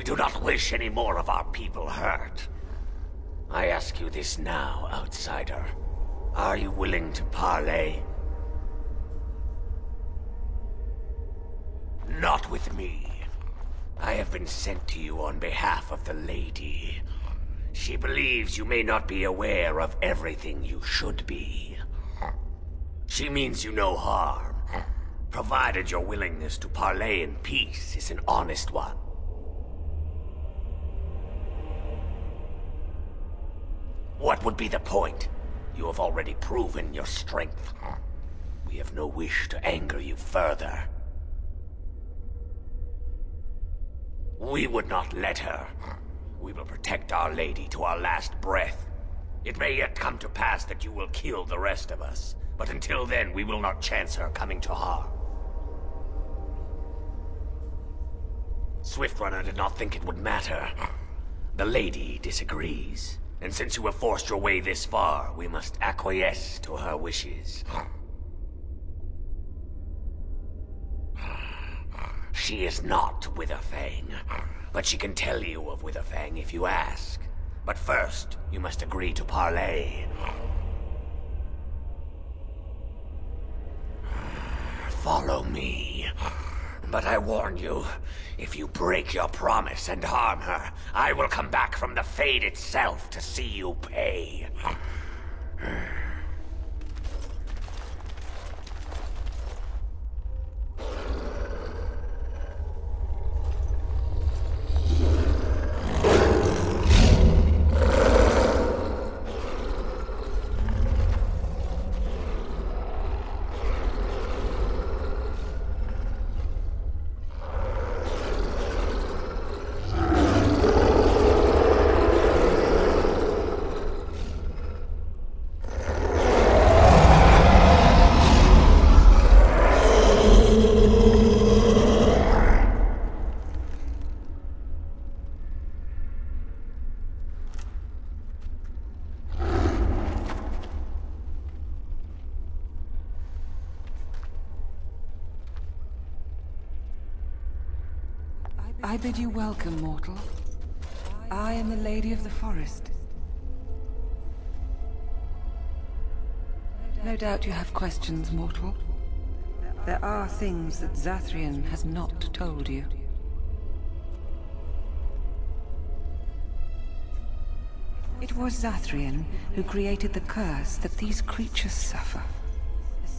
We do not wish any more of our people hurt. I ask you this now, outsider. Are you willing to parley? Not with me. I have been sent to you on behalf of the lady. She believes you may not be aware of everything you should be. She means you no harm, provided your willingness to parley in peace is an honest one. What would be the point? You have already proven your strength. We have no wish to anger you further. We would not let her. We will protect our lady to our last breath. It may yet come to pass that you will kill the rest of us, but until then we will not chance her coming to harm. Swiftrunner did not think it would matter. The lady disagrees, and since you have forced your way this far, we must acquiesce to her wishes. She is not Witherfang, but she can tell you of Witherfang if you ask. But first, you must agree to parley. Follow me. But I warn you, if you break your promise and harm her, I will come back from the Fade itself to see you pay. I bid you welcome, mortal. I am the Lady of the Forest. No doubt you have questions, mortal. There are things that Zathrian has not told you. It was Zathrian who created the curse that these creatures suffer.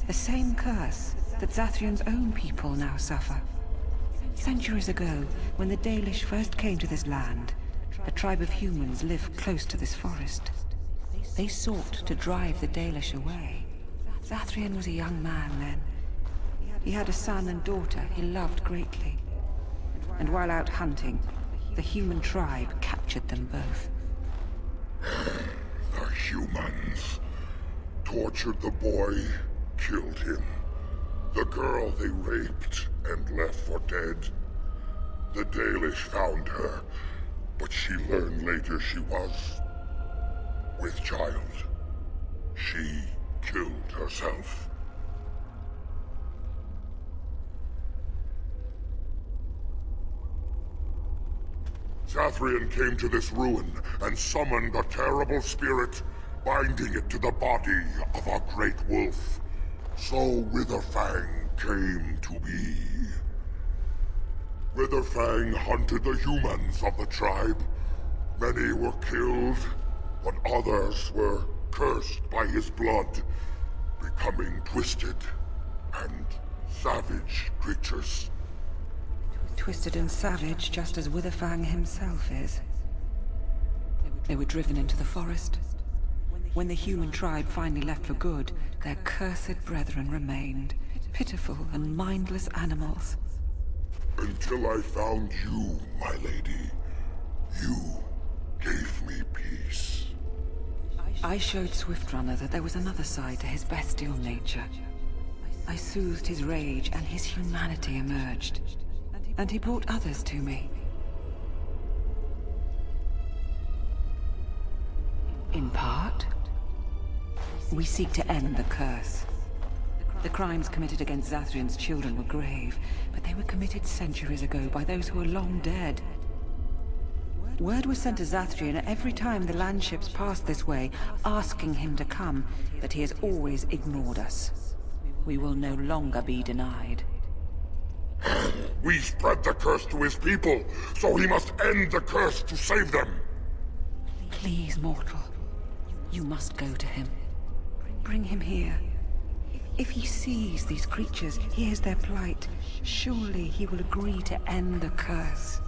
The same curse that Zathrian's own people now suffer. Centuries ago, when the Dalish first came to this land, a tribe of humans lived close to this forest. They sought to drive the Dalish away. Zathrian was a young man then. He had a son and daughter he loved greatly. And while out hunting, the human tribe captured them both. The humans tortured the boy, killed him. The girl they raped and left for dead. The Dalish found her, but she learned later she was with child. She killed herself. Zathrian came to this ruin and summoned a terrible spirit, binding it to the body of a great wolf. So Witherfang came to be. Witherfang hunted the humans of the tribe. Many were killed, but others were cursed by his blood, becoming twisted and savage creatures. Twisted and savage, just as Witherfang himself is. They were driven into the forest. When the human tribe finally left for good, their cursed brethren remained, pitiful and mindless animals. Until I found you, my lady. You gave me peace. I showed Swiftrunner that there was another side to his bestial nature. I soothed his rage and his humanity emerged. And he brought others to me. In part, we seek to end the curse. The crimes committed against Zathrian's children were grave, but they were committed centuries ago by those who are long dead. Word was sent to Zathrian every time the landships passed this way, asking him to come, but he has always ignored us. We will no longer be denied. We spread the curse to his people, so he must end the curse to save them. Please, mortal. You must go to him. Bring him here. If he sees these creatures, hears their plight, surely he will agree to end the curse.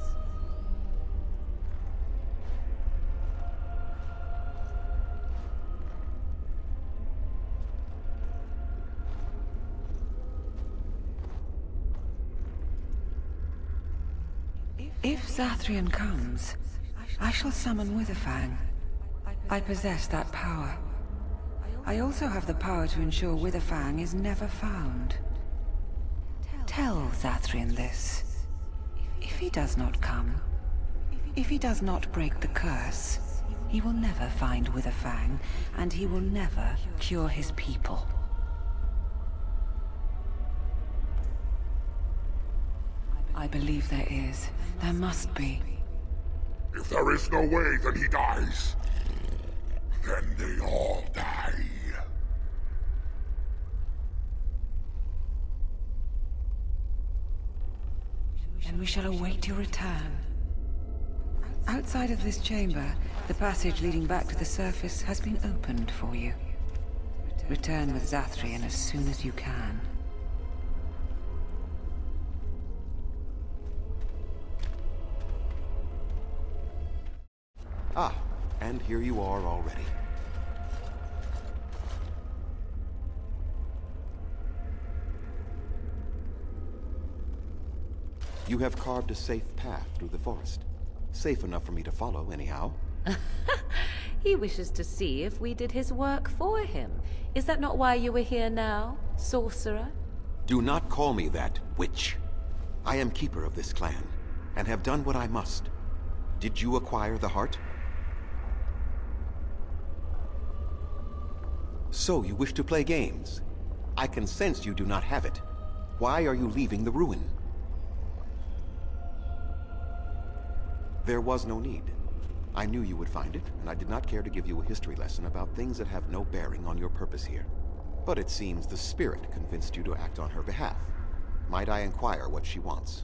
If Zathrian comes, I shall summon Witherfang. I possess that power. I also have the power to ensure Witherfang is never found. Tell Zathrian this. If he does not come, if he does not break the curse, he will never find Witherfang, and he will never cure his people. I believe there is. There must be. If there is no way, then he dies. Then they all die. And we shall await your return. Outside of this chamber, the passage leading back to the surface has been opened for you. Return with Zathrian as soon as you can. Ah, and here you are already. You have carved a safe path through the forest. Safe enough for me to follow, anyhow. He wishes to see if we did his work for him. Is that not why you were here now, sorcerer? Do not call me that, witch. I am keeper of this clan, and have done what I must. Did you acquire the heart? So you wish to play games? I can sense you do not have it. Why are you leaving the ruin? There was no need. I knew you would find it, and I did not care to give you a history lesson about things that have no bearing on your purpose here. But it seems the spirit convinced you to act on her behalf. Might I inquire what she wants?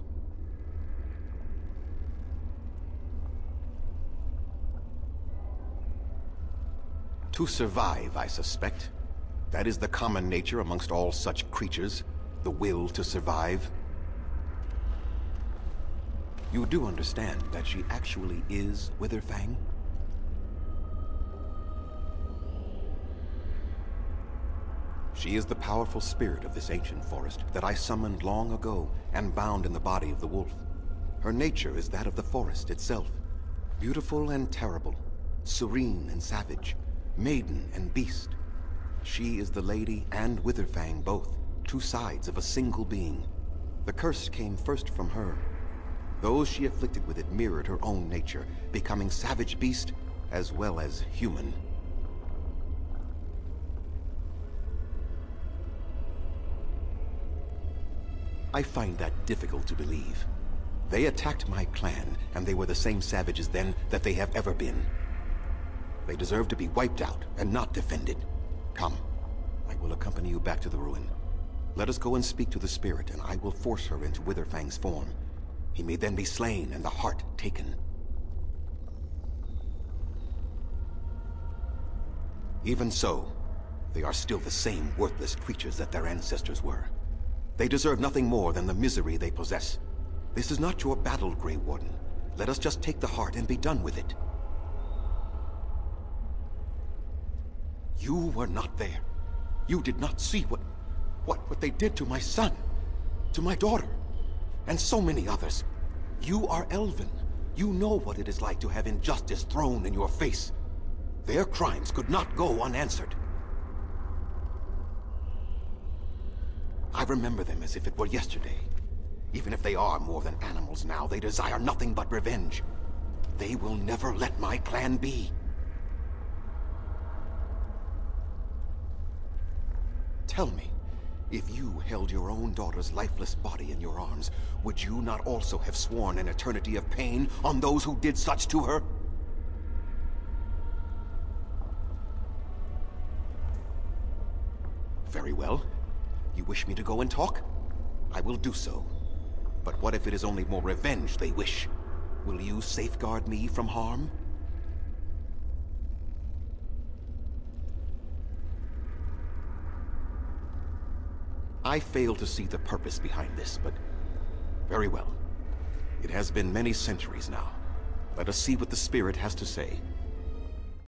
To survive, I suspect. That is the common nature amongst all such creatures, the will to survive. You do understand that she actually is Witherfang? She is the powerful spirit of this ancient forest that I summoned long ago and bound in the body of the wolf. Her nature is that of the forest itself. Beautiful and terrible, serene and savage, maiden and beast. She is the lady and Witherfang both, two sides of a single being. The curse came first from her. Those she afflicted with it mirrored her own nature, becoming savage beast as well as human. I find that difficult to believe. They attacked my clan, and they were the same savages then that they have ever been. They deserve to be wiped out and not defended. Come, I will accompany you back to the ruin. Let us go and speak to the spirit, and I will force her into Witherfang's form. He may then be slain and the heart taken. Even so, they are still the same worthless creatures that their ancestors were. They deserve nothing more than the misery they possess. This is not your battle, Grey Warden. Let us just take the heart and be done with it. You were not there. You did not see what they did to my son, to my daughter, and so many others. You are elven. You know what it is like to have injustice thrown in your face. Their crimes could not go unanswered. I remember them as if it were yesterday. Even if they are more than animals now, they desire nothing but revenge. They will never let my clan be. Tell me, If you held your own daughter's lifeless body in your arms, would you not also have sworn an eternity of pain on those who did such to her? Very well. You wish me to go and talk? I will do so. But what if it is only more revenge they wish? Will you safeguard me from harm? I fail to see the purpose behind this, but very well. It has been many centuries now. Let us see what the spirit has to say.